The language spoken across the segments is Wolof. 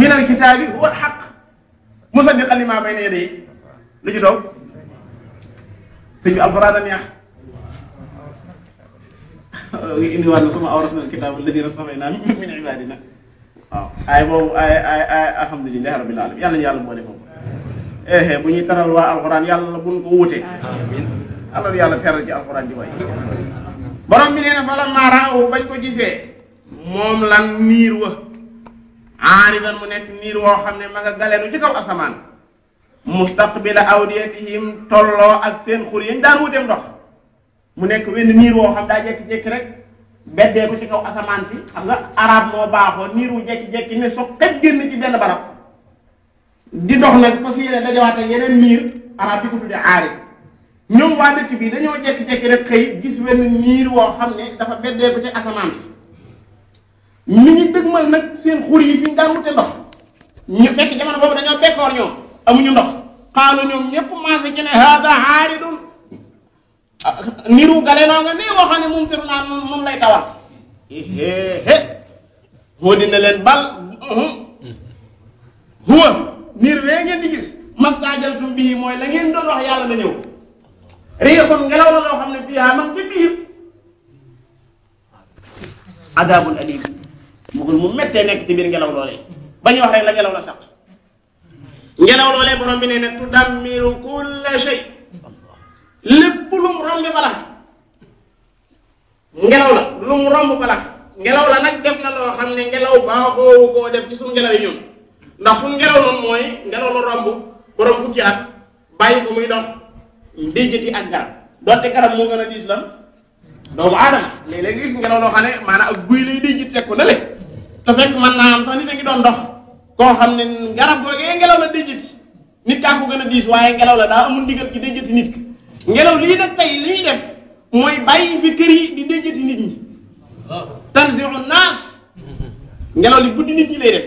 min alkitaabi huwa alxaq musaddiqan lima bayna yadayhi lu ci toog sëñ bi alxuraan a neex indiwaat na suma awrasna alkitaaba alladina stafaynaa min ibadina waaw ay boobu ay alhamdulilahi rabbil alamin yàlla ñu yàlla boole foofu bu ñuy taral waa alxuraan yàlla buñ ko wute alors yàlla teral ci alxuraan di way borom bi nee na fa la maaraawu bañ ko gisee moom lan niir wa aaridan mu nekk niir woo xam ne ma nga galeenu ci kaw asamaan mustaqbila awdiyatihim tolloo ak seen xur yañ daan wuteem ndox mu nekk wenn niir woo xam daa jekki-jekki rek beddee ko ci kaw asamaan si xam nga arab moo baaxoo niir wu jekki-jekki ne so xet génn ci benn barab di dox nag fas yéene dajawaat ak yeneen niir arab bi ko tudde aarid ñoom waa dëkk bi dañoo jekki-jekki rek xëy gis wenn niir woo xam ne dafa beddee ko ci asamaan si mi ngi dëgmal nag seen xur yi fi ñu daan wute ndox ñu fekk jamono boobu dañoo bekkoor ñoom amuñu ndox xaalu ñoom ñëpp maase ci ne hada aaridun niru galenoo nga nii woo xam ne mum tiru naan mun lay tawal moo dina leen bal huwa niir wee ngeen di gis mastaajaltum bii mooy la ngeen doon wax yàlla na ñëw riixun ngelaw la loo xam ne fiihaa man ci biir adaabun alim mugul mu méttee nekk ci biir ngelaw loolee ba ñu wax rek la ngelaw la sax ngelaw loolee borom bi nee ne tudammiru kulla shay lépp lu mu romb balax ngelaw la lu mu romb balax ngelaw la nag def na loo xam ne ngelaw baaxoowu koo def ci suñu ngelaw yi ñun ndax suñu ngelaw noonu mooy ngelaw la romb borom fukki at bàyyi ko muy dox déjjati ak garab donte garab moo gën a diis lan doomu aadama léeg-léeg gis ngelaw loo xam ne maanaam ak guy lay déjjati teg ko na le te fekk mën naa am sax nit a ngi doon dox koo xam ne garab googee ngelaw la déjjati nit kaa ko gën a diis waaye ngelaw la daa amul ndigal ci déjjati nit ki ngelaw lii nag tey li ñuy def mooy bàyyi fi kër yi di déjjati nit ñi tanziu naas ngelaw li buddi nit ñi lay def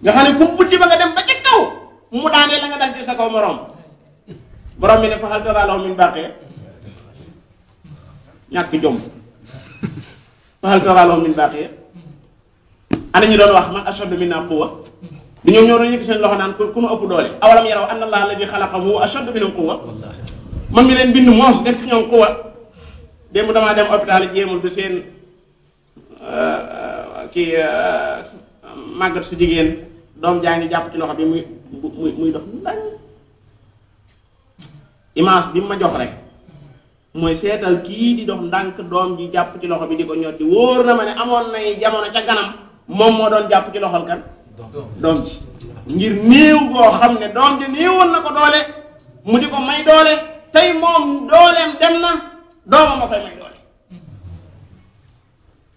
nga xam ne ku buddi ba nga dem ba ca kaw mu daanee la nga dal ci sa kaw morom borom bi ne fa hal taraa lahum min baaqin ñàkk jom fa hal taraa lahum min baaqin ana ñu doon wax man ashaddu minna quwwa du ñoom ñoo doon yëkk seen loxo naan ku nu ëpp doole awalam yaraw anna allaha alladi xalaqahum huwa ashaddu minhum quwwa man mi leen bind moos def ci ñoom quwwa démb damaa dem hôpital jéemul du seen kii màggat su jigéen doom jaa ngi jàpp ci loxo bi muy dox ndañ image bi ma jox rek mooy seetal kii di dox ndànk doom ji jàpp ci loxo bi di ko ñor di wóor na ma ne amoon nay jamono ca ganam moom moo doon jàpp ci loxol kan doom ji ngir néew goo xam ne doom ji néewoon na ko doole mu di ko may doole tey moom dooleem dem na doomam a koy may doole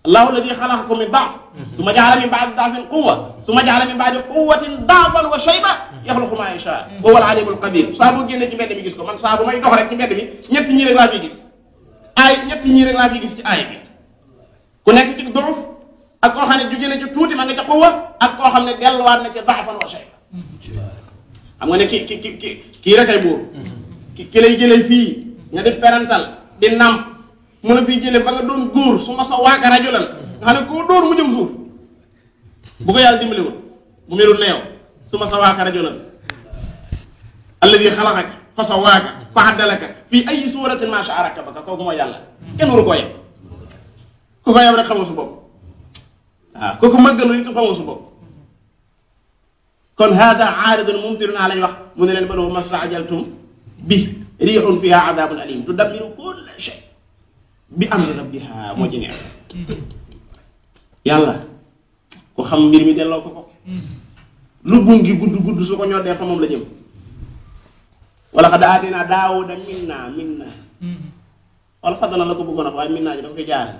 allahu alladi xalaqakum min daaf summa jaala min baadi daafin quwwa summa jaala min baadi quwwatin daafan wa shayba yaxluqu ma yasha wa huwa al-alimu al-qadir saa bu génne ci mbedd mi gis ko man saa bu may dox rek ci mbedd mi ñetti ñii rek laa fi gis ñetti ñii rek laa fi gis ci aay bi ku nekk ci duruf ak koo xam ne jóge na ci tuuti ma nga ca quwwa ak koo xam ne delluwaat na ci daafan wa shayba xam nga ne kii rek ay buur ki lay jëlee fii nga def parental di namp mu la fii jëlee ba nga doon góor su ma sa waaka rajulan nga xam ne koo dóor mu jëm suuf bu ko yàlla dimbaliwul bu melul ne yow su ma sa waaka rajulan alladi xalaqaka fa sawaaka fa addalaka fii ay suratin ma sha'a rakkabaka kooku mooy yàlla kenn waru koo yem ku ko yem rek xamoo su bopp waaw kooku màggalu it xamoo su bopp kon hada aaridun mumtirun lañ wax mu ne leen bal huwa masta'jaltum bi riixun fiha adabun alim tudammiru kulla shay bi amri rabbiha moo ci neex yàlla ku xam mbir mi delloo ko lu bum gi gudd gudd su ko ñoddee fa moom la jëm wala xad aatinaa daawuda minna wala fadlan la ko bëggoon a waaye minna ji dafa koy jaare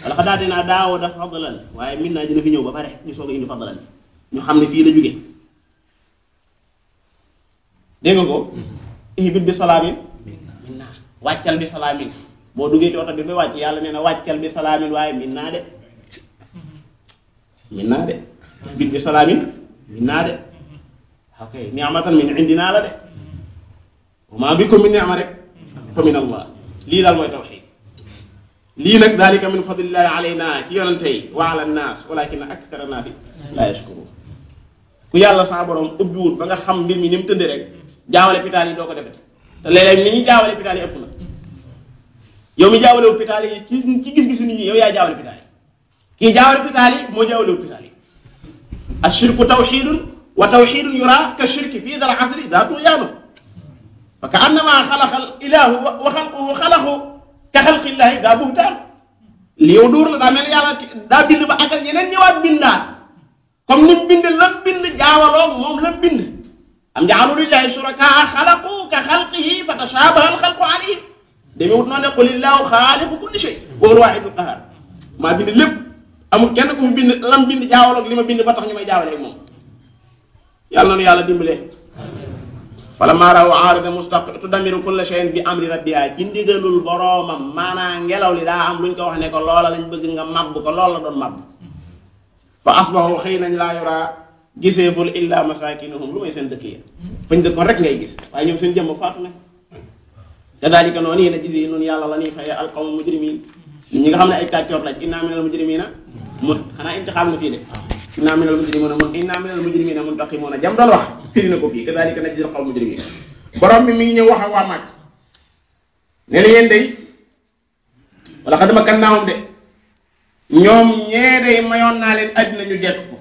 wala xad aatinaa daawuda fadlan waaye minna ji na fi ñëw ba pare ñu soog a indi fadlan ñu xam ne fii la jóge dégg nga ko ihbit bi salaamin minna wàccal bi salaamin boo duggee ci oto bi ba wàcc yàlla nee na wàccal bi salaamin waaye minna de ihbit bi salaamin minna de ok ni'matan min indina la de wa ma bikum min ni'ma rek fa min allah lii daal mooy tawxiid lii nag dalika min fadlillahi alayna ci yonante yi wa ala nnaas walakin akthara naasi la yashkurun ku yàlla sa borom ubbiwut ba nga xam mbir mi ni mu tëddee rek jaawale pitaal yi doo ko defete te léeg-léeg ni ñuy jaawale pitaal yi ëpp na yow mi jaawalewul pitaal yi ci gis-gisu nit ñi yow yaa jaawale pitaal yi kii jaawale pitaal yi moo jaawalewul pitaal yi ashirku tawxidun wa tawxidun yura ka shirki fii dal asri daa tuyaanu fa ka annama xalaqa al ilahu wa xalquhu xalaqu ka xalqillahi daa buhtaan li yow dóor la daa mel ne yàlla daa bind ba àggal ñeneen ñëwaat bindaat comme ni mu bind lam bind jaawaloo moom lam bind am jaalu lillahi shurakaa xalaqu ka xalqihi fa tashabaha al xalqu alayhim demee wut noonu ne qulillahu xaaliqu kulli shay wa huwa al-waahidul qahhaar maa bind lépp amul kenn ku fi bind lam bind jaawaloo ak li ma bind ba tax ñu may jaawale ak moom yàlla na yàlla dimbalee falammaa ra'aw aaridan mustaqbilan tudammiru kulla shay'in bi amri rabbihaa ci ndigalul boroomam maanaa ngelaw li daa am luñ ko wax ne ko loola lañ bëgg nga màbb ko loolu la doon màbb fa asbahu xëy nañ laa yuraa giseeful illa masaakinuhum lu may seen dëkk yi fañ dëkkoon rek ngay gis waaye ñoom seen jëmm faatu na kadaalika noonu yi na gis yi noonu yàlla la ñuy fayee alqawmu mujrimiin ñi nga xam ne ay kàccoor lañ innaa minal mujrimiina xanaa intixaal nga fii de innaa minal mujrimiina muntaqimuuna jam doon wax firi na ko fii kadaalika najzil qawmal mujrimiin borom bi mi ngi ñëw wax ak waa Màkk ne na yéen day wala xad makkannaahum de ñoom ñee day mayoon naa leen àddina ñu jekk ko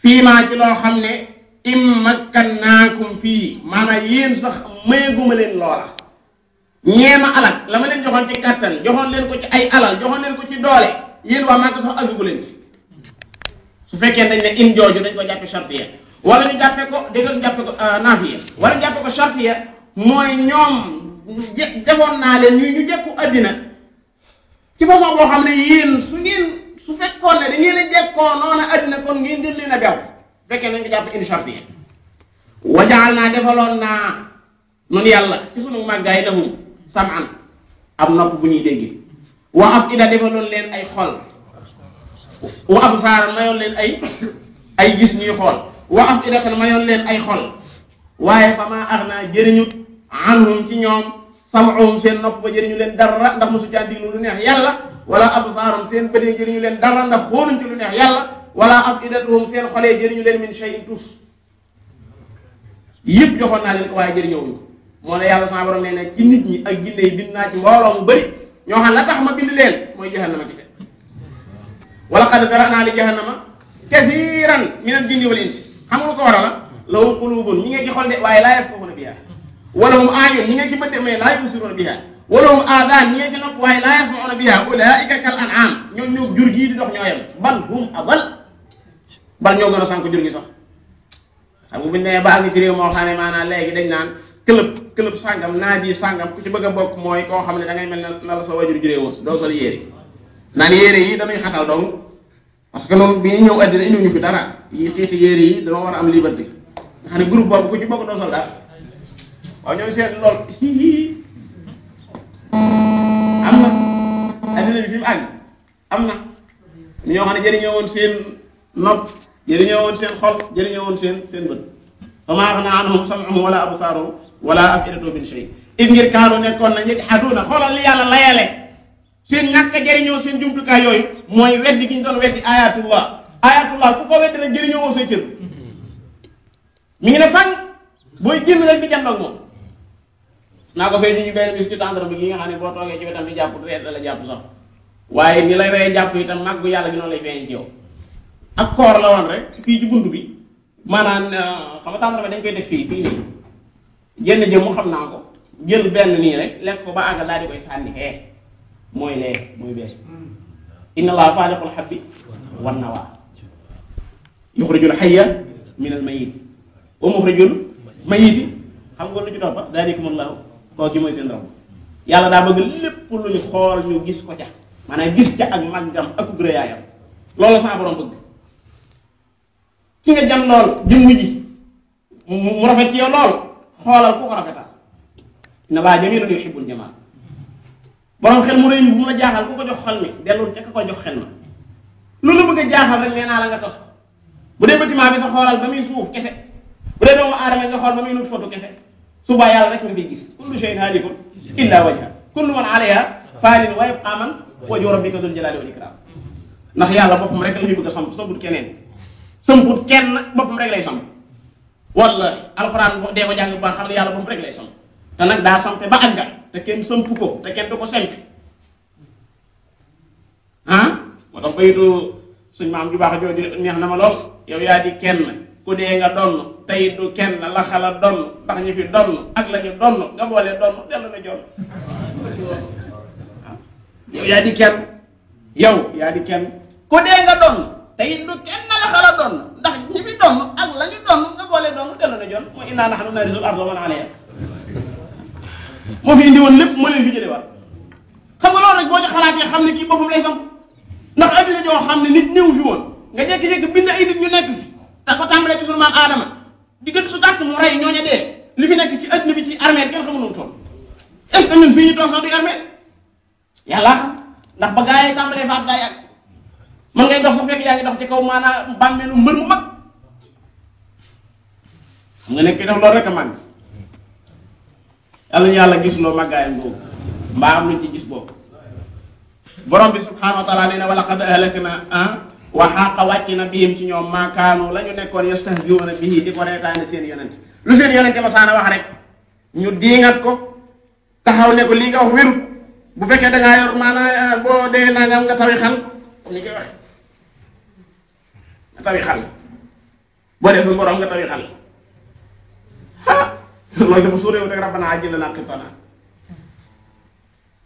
fii maa ci loo xam ne immakkannaakum fii maanaam yéen sax mayeguma leen loola ñeema alal la ma leen joxoon ci kàttan joxoon leen ko ci ay alal joxoon leen ko ci doole yéen waa Màkk sax àggu leen ci su fekkee dañ ne in jooju dañ ko jàppe chartiya wala ñu jàppe ko dégg nga ñu jàppe ko naafiya wala ñu jàppe ko chartiya mooy ñoom defoon naa leen ñu jekku àddina ci façon boo xam ne yéen su fekkoon ne da ngeen a jekkoo noona àddina kon ngeen gën leen a bew fekkee nañ ko jàpp in chartiya wajaal naa defaloon naa noonu yàlla ci sunu màggaay lahum sam'an am nopp bu ñuy dégg wa afida defaloon leen ay xol wa absaar mayoon leen ay gis ñuy xool wa afidatan mayoon leen ay xol waaye fa maa aghnaa jëriñut anhum ci ñoom sam'uhum seen nopp ba jëriñu leen dara ndax mosu caa diglu lu neex yàlla wala absaarum seen bëdee jëriñu leen dara ndax xooluñ ci lu neex yàlla wala afidatuhum seen xolee jëriñu leen min shay'in tus yëpp joxoon naa leen ko waaye jëriñoowuñ ko moo ne yàlla sama borom nee ne ci nit ñi ak jinne yi bind naa ci mbooloo mu bëri ñoo xam la tax ma bind leen mooy jahannama kese wala qad zara'naa li jahannama kathiiran min al-jinni wal insi xam nga lu ko waral la lahum quluubun ñi ngeen ci xol de waaye laa yafqahuuna bihaa wa lahum a'yun ñi ngeen ci bët de mais laa yubsiruuna bihaa wa lahum aadaan ñi ngeen ci nopp waaye laa yasma'uuna bihaa ulaa'ika kal an'aam ñoom ñoo jur gii di dox ñoo yem bal hum adall bal ñoo gën a sànk jur gi sax xam nga bu ñu nee ba àgg ci réew moo xam ne maanaam léegi dañ naan club sàngam naadi sàngam ku ci bëgg a bokk mooy koo xam ne da ngay mel na la sa wajur juree woon doo sol yére naan yére yi dañuy xatal dong parce que noonu bi ñu ñëw àddina indi ñu fi dara yi xiiti yére yi dañoo war a am liberté nga xam ne groupe boobu ku ci bokk doo sol dara waaw ñooy seen lool am na àddina bi fi mu àgg am na ñoo xam ne jëriñoo woon seen nopp jëriñoo woon seen xol jëriñoo woon seen bët fa maa aghnaa anhum sam'uhum wala absaaruhum wala afidatuhum min shay it ngir kaanu nekkoon nañ yajhaduuna xoolal li yàlla layale seen ñàkk a jëriñoo seen jumtukaay yooyu mooy weddi gi ñu doon weddi ayatullah ku ko weddi rek jëriñoo woo say cër mi ngi ne fan booy génn rek di jàndoog moom naa ko fay ñu benn bis ci tendre bi gi nga xam ne boo toogee ci wetam di jàpp reet la jàpp sax waaye ni lay rey jàpp itam màggu yàlla gi noonu lay feeñ ci yow ak koor la woon rek fii ci bunt bi maanaam xam nga tendre dañ koy teg fii nii jenn jëm mu xam naa ko jël benn nii rek lekk ko ba àggal daal di koy sànni mooy bee inna allaha faaliqul habbi wan nawaa yuxrijul hayya minal mayyit wa muxrijul mayyiti xam nga lu ci toppa daalikumullahu kooku mooy seen rabb yàlla daa bëgg lépp lu ñu xool ñu gis ko ca maanaam gis ca ak màggam ak gërëyaayam loolu sa borom bëgg ki nga jam lool jëmm ji mu rafet ci yow lool xoolal ku ko rafetal inna allaha jamiilun yuhibbul jamaal borom xel mu rëy bu mu la jaaxal ku ko jox xel mi dellul ca ka ko jox xel ma lu la bëgg a jaaxal rek nee naa la nga tos ko bu dee bâtiment bi sa xoolal ba muy suuf kese bu dee doomu aadama nga xool ba muy nut foto kese suba yàlla rek nga fiy gis kullu shay'in haalikun illa wajha kullu man alayha faanin wa yabqa man wajhu rabbika dul jalaali wal ikram ndax yàlla boppam rek la ñu bëgg a samp samput keneen sëmput kenn boppam rek lay samp wallahi alxuraan dee ko jàng ba xam ne yàlla boppam rek lay samp te nag daa sampe ba àgga te kenn sëmp ko te kenn du ko sempi moo tax bayitu suñ maam ju baax jooju neex na ma lool yow yaa di kenn ku dee nga donn tey du kenn la xala donn ndax ñu fi donn ak la ñu donn nga boole donn dellu na joon yow yaa di kenn ku dee nga donn tey du kenn la xala donn ndax ñi fi donn ak la ñu donn nga boole donn dellu na joon mooy innaa nahnu narisul arda wa man alayha moo fi indi woon lépp moo leen fi jële waat xam nga loolu nag boo ci xalaatee xam ne kii boppam lay samp ndax addina joo xam ne nit ñëw fi woon nga jékki-jékki bind ay nit ñu nekk fi te ko tàmbalee ci sunu maam Aadama diggante su gàtt mu rey ñooña dee li fi nekk ci addina bi ci armée kenn xamul nu mu toll est-ce que ñun fii ñu toog sax du armée yàlla xam ndax ba gaa yi tàmbalee faat daa yàgg man ngay dox sa fekk yaa ngi dox ci kaw maanaam bàmmeelu mbër mu mag xam nga nekk def loolu rek a màgg yàlla ñu yàlla gis loo màggaayam boobu mbaa am luñ ci gis boobu borom bi subhanahu wa taala nee na wa laqad ahlakna wa xaaqa wàcc na bihim ci ñoom maakaanu la ñu nekkoon yastahzi'una bihi di ko reetaane seen yonente lu seen yonente ma saana wax rek ñu diingat ko taxaw ne ko lii nga wax wérut bu fekkee da ngaa yor maanaam boo dee nangam nga tawi xal comme ni koy waxe nga tawi xal boo dee suñu borom nga tawi xal loolu dafa suurewu rek rabbana ajjil lanaa qittanaa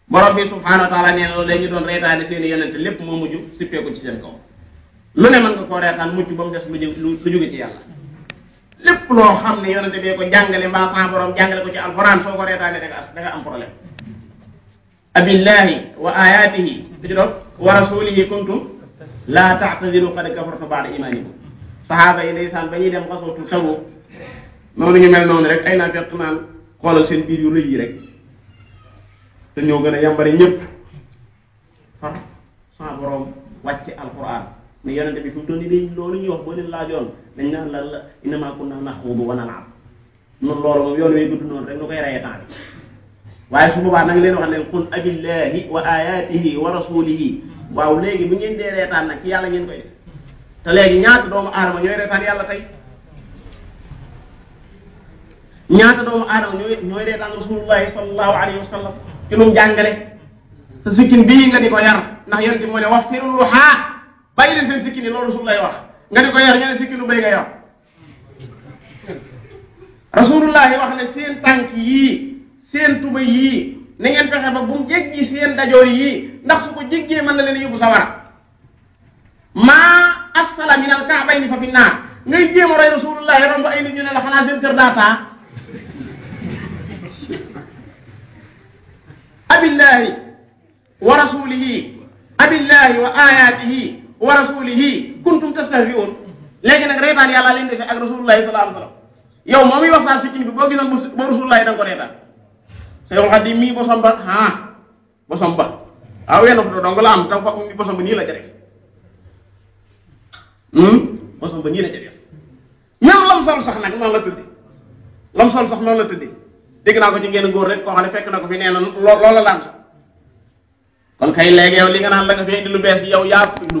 borom bi subhanahu wa taala nee na loolu dañu doon reetaane seen yonente lépp moo mujj sippeeku ci seen kaw lu ne mën nga koo reetaan mucc ba mu des lu jóge ci yàlla lépp loo xam ne yonente bee ko jàngale mbaa sa borom jàngale ko ci alxuraan soo ko reetaane da nga am problème abillahi wa ayatihi di doon wa rasulihi kuntum la ta'tadiru qad kafartum ba'da imanikum sahaaba yi ndeysaan ba ñuy dem xasootu Tabuk noonu ñu mel noonu rek ay naa fett naan xoolal seen biir yu rëy yi rek te ñoo gën a yambari ñëpp far sa borom wàcce alquran ne yonente bi fi mu toll nii day loolu ñuy wax boo leen laajoon dañ naan la innamaa kunnaa naxuudu wa nal'ab noonu loolu moom yoon wee gudd noonu rek nu koy rayee temps bi waaye su boobaa nag leen wax ne qul abillahi wa ayatihi wa rasulihi waaw léegi bu ngeen dee reetaan nag ci yàlla ngeen koy def te léegi ñaata doomu aadama ñooy reetaan yàlla tey ñaata doomu aadama ñooy reetaan rasulullahi sallallahu alayhi wa sallam ci lu mu jàngale sa sikkin bii nga di ko yar ndax yonent bi moo ne wax firul luhaa bàyyi leen seen sikkin yi loolu rasulullahi wax nga di ko yar ñu ne sikkinu béy nga yor rasulullahi wax ne seen tànk yii seen tuba yii na ngeen fexe ba bu mu jéggi seen dajoor yii ndax su ko jéggee mën na leen yóbbu sawara maa asfala min al ka'bayni fa fi naar ngay jéem a roy rasulullahi romb ay nit ñu ne la xanaa seen kër daa taa abillahi wa rasulihi abillahi wa ayatihi wa rasulihi kuntum tastahzi'un léegi nag reetaan yàlla leen dese ak rasulullahi sallallahu alayhi wa sallam yow moom mi wax saa sikkin bi boo gisoon ba rasulullahi da nga ko reetaan Seexul Xadiim mii bosom ba bosom ba waaw wenn foto dong la am tam fa bosom ba nii la ca def bosom ba nii la ca def même lam sol sax nag noonu la tëddi lam sol sax noonu la tëddi dégg naa ko ci ngeen góor rek koo xam ne fekk na ko fi nee na loola laan sax kon kay léegi yow li nga naan la nga fi indi lu bees yow yaa fi lu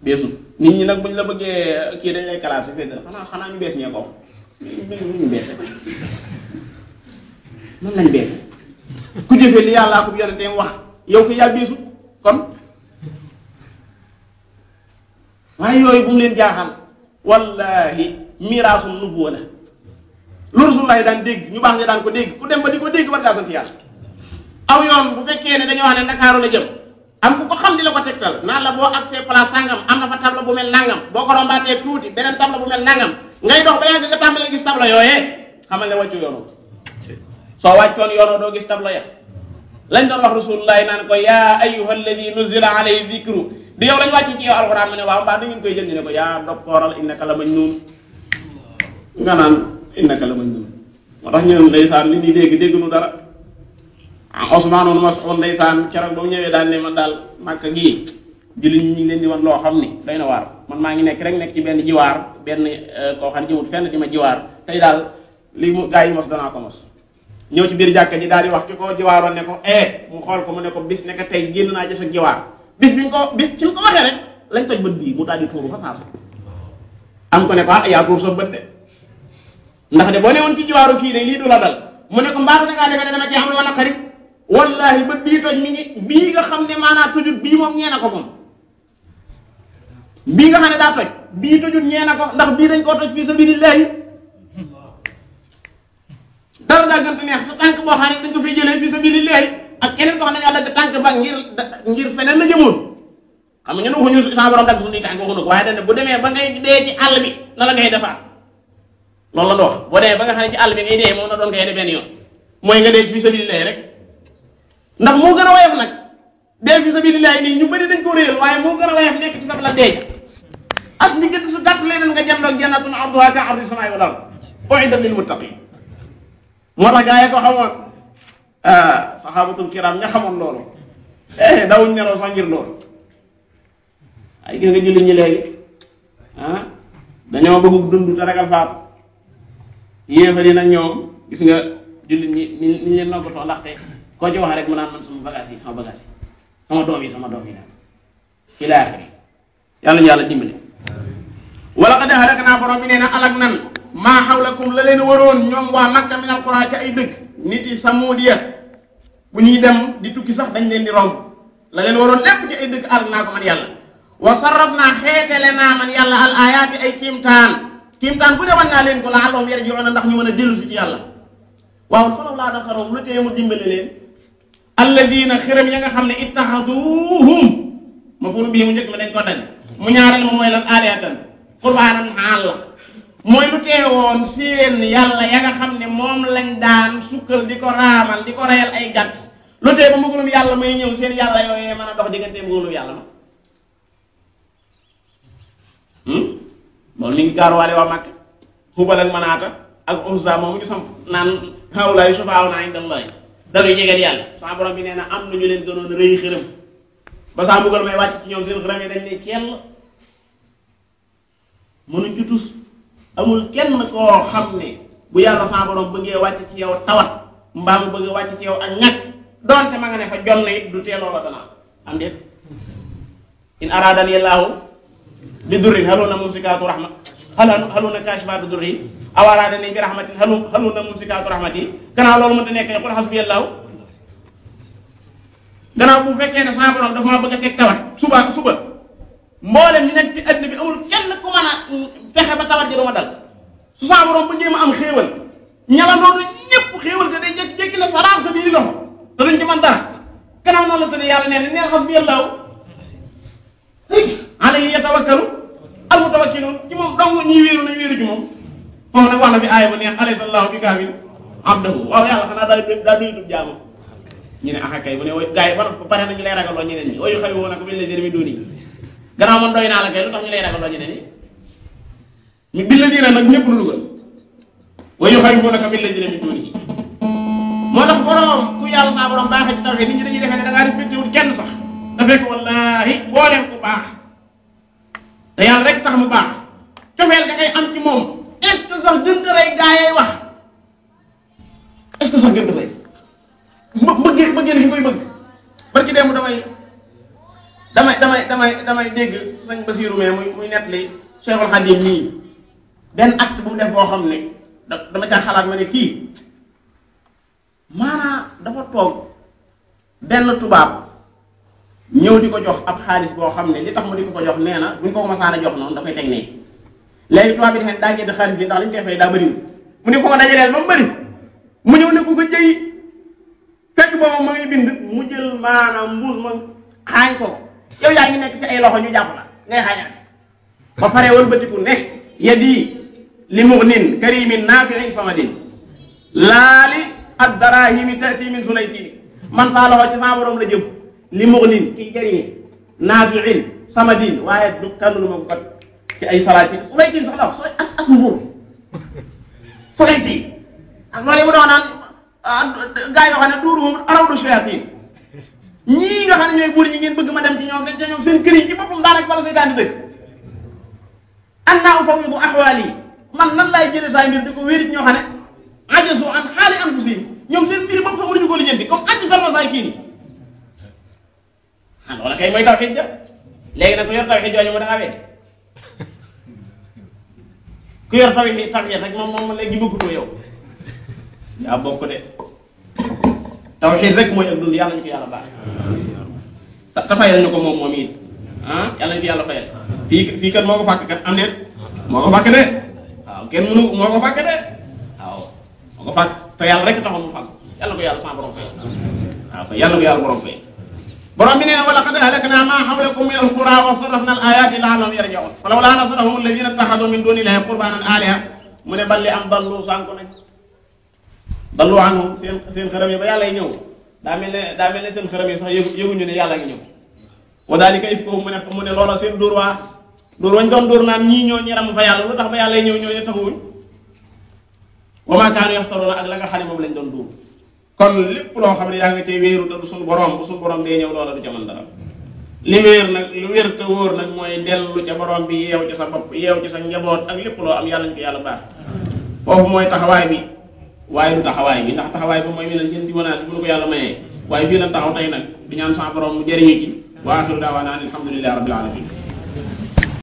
beesut nit ñi nag buñ la bëggee kii dañ lay classé fekk xanaa ñu bees ñee ko ñu beese noonu lañ beese ku jëfee li yàllaa ko yonenteem wax yow ko yaa beesut kon waaye yooyu bu mu leen jaaxal wallahi miraasum nubuwa la lu Rasulullah daan dégg ñu baax nga daan ko dégg ku dem ba di ko dégg war ngaa sant yàlla aw yoon bu fekkee ne dañoo wax ne Ndakaaru la jëm am ku ko xam di la ko tegtal naan la boo accès place sangam am na fa table bu mel nangam boo ko rombaatee tuuti beneen table bu mel nangam ngay dox ba yàgg nga tàmbalee gis table yooyee xamal ne wàccu yoonoo soo wàccoon yoonoo doo gis table ya lañ doon wax Rasulullah naan ko yaa ayyuha alladi nuzila alayhi dhikru di yow lañ wàcc ci yow alxuraan mu ne waaw mbaa da ngeen koy jël ñu ne ko yaa dokkooral innaka la majnuun nga naan innaka la majnuun moo tax ñu ne ndeysaan li ñuy dégg nu dara Usmaan ibn Mas'uud ndeysaan keroog ba mu ñëwee daal ne man daal Makka gii jullit ñi ngi leen di wan loo xam ni day na waar man maa ngi nekk ci benn jiwaar benn koo xam ne jëmut fenn di ma jiwaar tey daal li mu gaa yi mos danaa ko mos ñëw ci biir jàkka ji daal di wax ci ko jiwaaroon ne ko mu xool ko mu ne ko bis ne ko tey génn naa ci sa jiwaar bis fi mu ko waxee rek lañ toj bët bii mu daal di tuuru fa saasa am ko ne ko yaa tuur sa bët de ndax de boo ne woon ci jiwaaru kii de lii du la dal mu ne ko mbaatu da ngaa defee ne dama ci am lu ma naqari wallahi bët bii toj mi ngi bii nga xam ne maanaa tojut bii moom ñee na ko moom bii nga xam ne daa toj bii tojut ñee na ko ndax bii dañ koo toj fii sabilillahi dara daa gën neex sa tànk boo xam ne dañ ko fiy jëlee fii sabilillahi ak keneen koo xam ne dañoo dagg tànk ba ngir feneen la jëmoon xam nga ñun waxuñu sa borom dagg suñuy tànk waxuñu ko waaye dañ ne bu demee ba ngay dee ci àll bi na la ngay defaat loolu la wax boo demee ba nga xam ne ci àll bi ngay dee moom na doon ngay def benn yoon mooy nga dee fii sabilillahi rek ndax moo gën a woyof nag dee fii sabilillahi nii ñu bëri dañ ko réyal waaye moo gën a woyof nekk ci sab la dee as ñi gëdd su gàtt lay doon nga jëndoog jannatun arduha ka ardi samaa'i wal ard u'iddat lil muttaqin moo tax gaa yi ko xamoon saxaabatul kiram ña xamoon loolu dawuñ nelaw sax ngir loolu ay gis nga jullit ñi léegi dañoo bëgg dund te ragal faatu yéefar yi nag ñoom gis nga jullit ñi ni leen noggatoo ndaxte koo ci wax rek mu naan man sama bagage yi sama doom yi nag ila axiri yàlla ñu yàlla dimbali wala qad ahlaknaa borom bi nee na alag nan maa xawlakum la leen waroon ñoom waa Makka min alqura ci ay dëkk nit yi Samuudiya bu ñuy dem di tukki sax dañ leen di romb la leen waroon lépp ci ay dëkk alag naa ko man yàlla wa sarrafnaa xeetele naa man yàlla al ayaati ay kiimtaan bu ne wan naa leen ko la'allahum yarji'uuna ndax ñu mën a dellu si ci yàlla waaw falaw laa nasaroom lu tee mu dimbale leen alladina xiram ya nga xam ne ittaxaduhum ma furu bii mu njëkk ma dañ ko dagg mu ñaareel ma mooy lan alihatan qurbaanan àlla mooy lu teewoon seen yàlla ya nga xam ne moom lañ daan sukkal di ko raamal di ko reyal ay gàtt lu tee ba mbugalum yàlla may ñëw seen yàlla yooyee mën a dox diggante mbugalum yàlla ma loolu mi ngi gaaruwaale waa Makka Hubal ak Manaata ak Uzza moom ñu samp naan haawulaay shufaa'unaa inda Allahi dañuy jegeel yàlla sama borom bi nee na am na ñu leen gënoon rëy xërëm ba saa mbugal may wàcc ci ñoom seen xërëm yi dañ ne cell mënuñ ci tus amul kenn koo xam ne bu yàlla sama borom bëggee wàcc ci yow tawat mbaa mu bëgg wàcc ci yow ak ñàkk donte ma nga ne fa jonn it du tee loola dana am déet in araadani llaahu bi durrin haluna mumsikaatu rahma haluna kaashifaatu durri aw araadani bi rahmatin haluna mumsikaatu rahmati gannaaw loolu mënta nekk qul hasbiyallaahu gannaaw bu fekkee ne sama borom dafa maa bëgg a teg tawat suba mboolem ñi nekk ci àddina bi amul kenn ku mën a fexe ba tawat ji du ma dal su sama borom bëggee ma am xéewal ñala noonu ñëpp xéewal ga day jékki-jékki ne saraax sa biir loxo te duñ ci mën dara gannaaw noonu la tëddee yàlla nee na neel hasbiyallaahu alayhi yatawakkalu almutawakkiluun ci moom dong ñuy wéeru nañ wéeru ci moom foofu nag wax na fi aaya bu neex alaysa allahu bi kaafin abdahu waaw yàlla xanaa daa doyutub jaamam ñu ne ah kay bu ne gars yi ba pare nañu lay ragaloo ñeneen ñi wayu xawi woo na ko biñ la jërëmi doon yi gannaaw man doy naa la kay lu tax ñu lay ragaloo ñeneen ñi ñu biñ la diina nag ñëpp lu dugal wayu xawi woo na ko biñ la jërëmi doon yi moo tax borom ku yàlla saa borom baaxee ci tawhid nit ñi dañuy defee ne da ngaa respecté wul kenn sax da fekk wallaahi booleem ku baax te yàlla rek tax mu baax cofeel da ngay am ci moom est-ce que sax gën a rey gaa yay wax est-ce que sax gën a rey bëggee li ñu koy bëgg barki démb damay dégg sëñ Basiiru mais muy nettali Cheikhul Khadim nii benn acte bu mu def boo xam ne dama caa xalaat ma ne kii maanaam dafa toog benn tubaab ñëw di ko jox ab xaalis boo xam ne li tax mu di ko jox nee na buñ ko masaana jox noonu dafay teg nee léegi tubaab bi dafa daa jënd xaalis bi ndax li ñu koy fay daa bëri mu ne ko ma dajaleel ba mu bëri mu ñëw ne ku ko jëyi fekk boobu ma ngi bind mu jël maanaam mbuus ma xaañ ko yow yaa ngi nekk ci ay loxo ñu jàpp la ngay xaañaat ba pare wëlbatiku ne yadi li mughnin karimin naafi'in samadin laali ad darahimi taati min sulaytini man saa loxo ci saa borom la jëm li mughnin kiy jëriñe naafi'in samadin waaye du tànnulu ma ko ci ay salaati sulaytin sax la wax as mbuur sulayti ak loolu yi mu doon naan gaa yoo xam ne duuruhum arawdu shayatin ñii nga xam ne ñooy buur yi ngeen bëgg ma dem ci ñoom dañ ca ñoom seen kër yi ci boppam daanaka wala seytaan di dëkk annaa ufawwidu ahwaali man nan laay jëlee saa mbir di ko wéeri ci ñoo xam ne ajazu an xaali anfusihim ñoom seen mbir bopp sax mënuñu ko lijjanti comme aji salma saay kii nii ah loola kay mooy tawxiid ja léegi nag ku yor tawhid jooju mu da ngaa weddi ku yor tawhid rek moom léegi bëggutoo yow yaa bokk de tawhid rek mooy ak dund yàlla ñu ko yàlla baax te fayal ñu ko moom it yàlla ñu ko yàlla fayal fii kat moo ko fàkk kat am déet moo ko fàkk de waaw kenn mënu moo ko fàkk de waaw moo ko fàkk te yàlla rek taxoon mu fàkk yàlla ko yàlla sama borom fay waaw kay yàlla ko yàlla borom fay borom bi nee na wa laqad ahlakna ma hawlakum min alqura wa sarrafna al ayati la'allahum yarji'un falawla nasrahum alladhina ittakhadhu min dunillahi qurbanan aliha mu ne balli am dallu sànku nañ dallu anhum seen xërëm yi ba yàlla ñëw daa mel ne seen xërëm yi sax yëguñu ne yàlla ngi ñëw wa dalika ifkuhum mu ne loola seen dóor wañ doon dóor naan ñii ñoo ñeram fa yàlla lu tax ba yàlla ñëw ñooñu taxawuñ wa ma kaanu yaftaruna ak la nga xam ne moom lañ doon dóor kon lépp loo xam ne yaa ngi tey wéeru te du suñu borom bu suñu borom dee ñëw loola du ca mën dara li wéer nag lu wér te wóor nag mooy dellu ca borom bi yeew ci sa bopp yeew ci sa njaboot ak lépp loo am yàlla ñu ko yàlla baax foofu mooy taxawaay bi waaye du taxawaay bi ndax taxawaay bi mooy mi leen jën di wanaasi bu ñu ko yàlla mayee waaye fii la taxaw tey nag di ñaan sa borom mu jëriñu ci wa axiru daawaana alhamdulillahi rabbil alamin